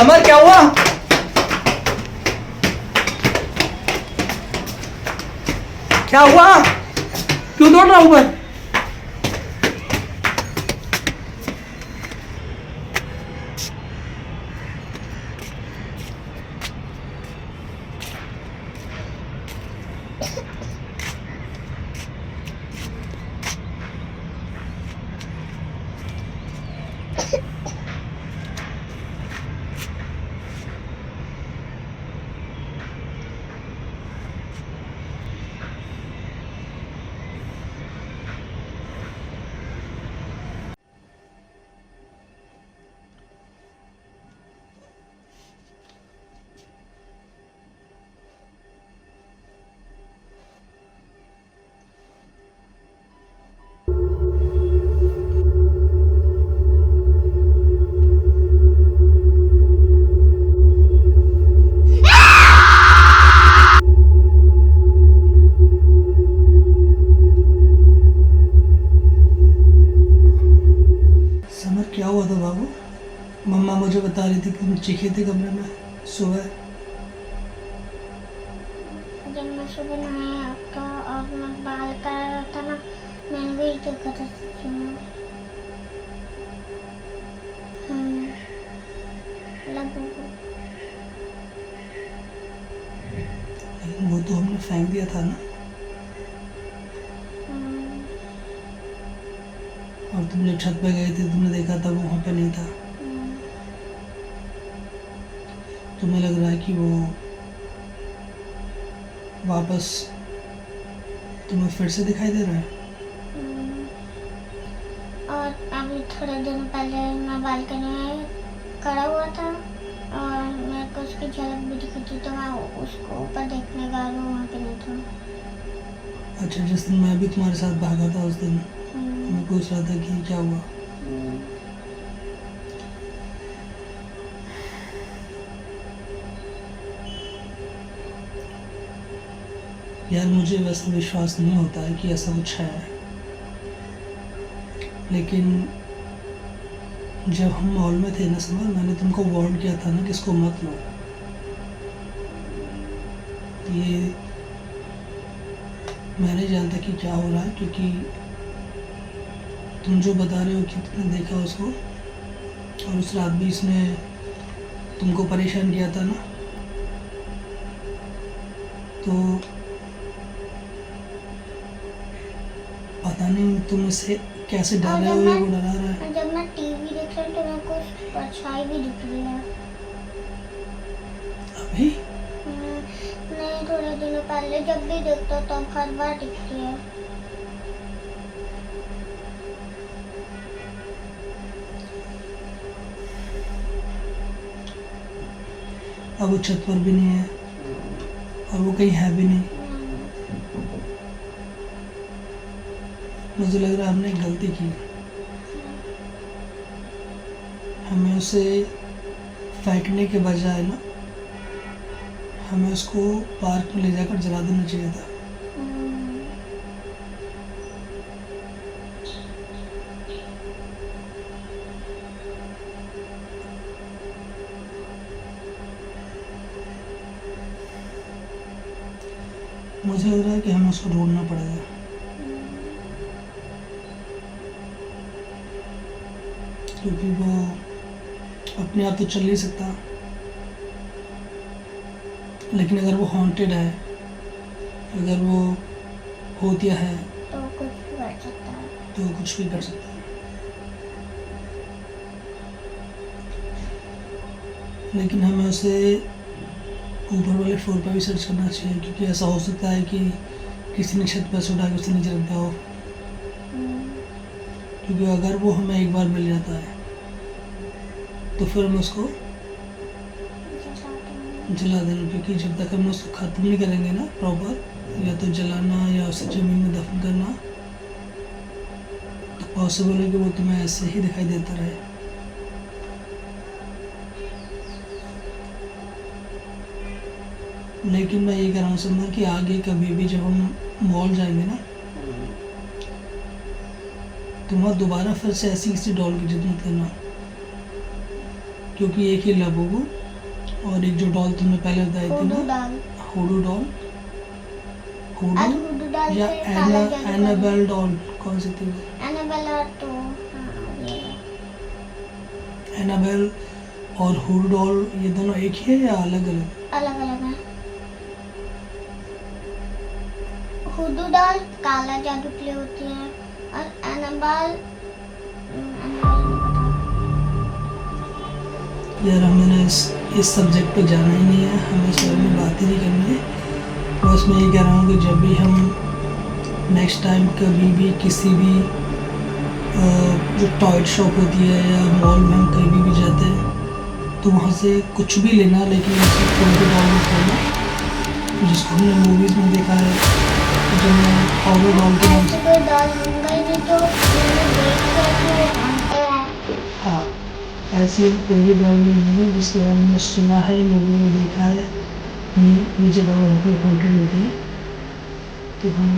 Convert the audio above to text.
Summer क्या हुआ? क्या हुआ? क्यों दौड़ रहा ऊपर? समर क्या हुआ था बाबू? मम्मा मुझे बता रही थी कि तुम चीखे थे कमरे में सुबह। जब मैं सुबह नहाया आपका और मैं बाल कर रहा था ना, मैंने वही देखा था सच में। लगू वो तो हमने फेंक दिया था ना, और तुम जब छत पे गए थे तुमने देखा था वो वहाँ पे नहीं था। तुम्हें लग रहा है कि वो वापस तुम्हें फिर से दिखाई दे रहा है? और अभी थोड़े दिन पहले मैं बालकनी में खड़ा हुआ था और मेरे को उसकी झलक भी दिखी थी, तो मैं उसको ऊपर देखने गया, वो वहाँ पे नहीं था। अच्छा, जिस दिन मैं भी तुम्हारे साथ भागा था उस दिन मैं पूछ रहा था कि क्या हुआ। यार मुझे वैसे विश्वास नहीं होता है कि ऐसा कुछ है, लेकिन जब हम मॉल में थे ना समझ, मैंने तुमको वार्न किया था ना कि इसको मत लो। ये मैं नहीं जानता कि क्या हो रहा है, क्योंकि तुम जो बता रहे हो कि तुमने देखा उसको, और उस रात भी इसने तुमको परेशान किया था ना, तो पता नहीं तुम इसे कैसे डर रहे हो या वो डरा रहा है। जब मैं टीवी देख रही हूँ तो मेरे को परछाई भी दिख रही है। अभी नहीं, थोड़े दिनों पहले जब भी देखता हूँ तब हर बार दिखती है। अब वो छत पर भी नहीं है और वो कहीं है भी नहीं। मुझे लग रहा है हमने एक गलती की, हमें उसे फेंकने के बजाय ना हमें उसको पार्क में ले जाकर जला देना चाहिए था। मुझे लग रहा है कि हमें उसको ढूंढना पड़ेगा, क्योंकि वो अपने आप तो चल नहीं सकता, लेकिन अगर वो हॉन्टेड है, अगर वो होतिया है तो कुछ भी कर सकता है। तो वो कुछ भी कर सकता है। लेकिन हमें उसे ऊपर वाले फ्लोर पर भी सर्च करना चाहिए, क्योंकि ऐसा हो सकता है कि किसी ने छत पर से उठा के उसे नीचे रख दिया हो। क्योंकि अगर वो हमें एक बार मिल जाता है तो फिर हम उसको जला देना, क्योंकि जब तक हम उसको ख़त्म नहीं करेंगे ना प्रॉपर, या तो जलाना या उसे ज़मीन में दफन करना, तो पॉसिबल है कि वो तुम्हें ऐसे ही दिखाई देता रहे। लेकिन मैं ये कह रहा हूँ समझना कि आगे कभी भी जब हम मॉल जाएंगे ना, तो वहाँ दोबारा फिर से ऐसी किसी डॉल की जिद मत करना, क्योंकि एक ही लबोबू और एक जो डॉल तुमने पहले बताई थी हुडू ना, डॉल। हुडू डॉल, आज हुडू हुडू डॉल या से काला जादू कर एनाबेल डॉल, कौन सी थी वो? एनाबेल और तो हाँ ये है। एनाबेल और हुडू डॉल ये दोनों एक ही है या अलग अलग? अलग अलग है। हुडू डॉल काला जादू के लिए होती है और एनाबेल एनाबेल नहीं पता। यार हमें इस सब्जेक्ट पे जाना ही नहीं है, हमें इस बारे में बात ही नहीं करनी है। बस मैं ये कह रहा हूँ कि जब भी हम नेक्स्ट टाइम कभी भी किसी भी जो टॉय शॉप होती है या मॉल में हम कहीं भी जाते हैं तो वहाँ से कुछ भी लेना, लेकिन उससे कोई डॉल मत लेना जिसको हमने मूवीज़ में देखा है, जो हॉरर डॉल के नाम ऐसी से। कोई डॉल लूंगा ही नहीं जो मैंने देख के कि वो भागते हैं। हाँ, ऐसी कोई भी डॉल नहीं है जिसके बारे में सुना है, मूवी में देखा है, नीचे डॉल होती है, तो हम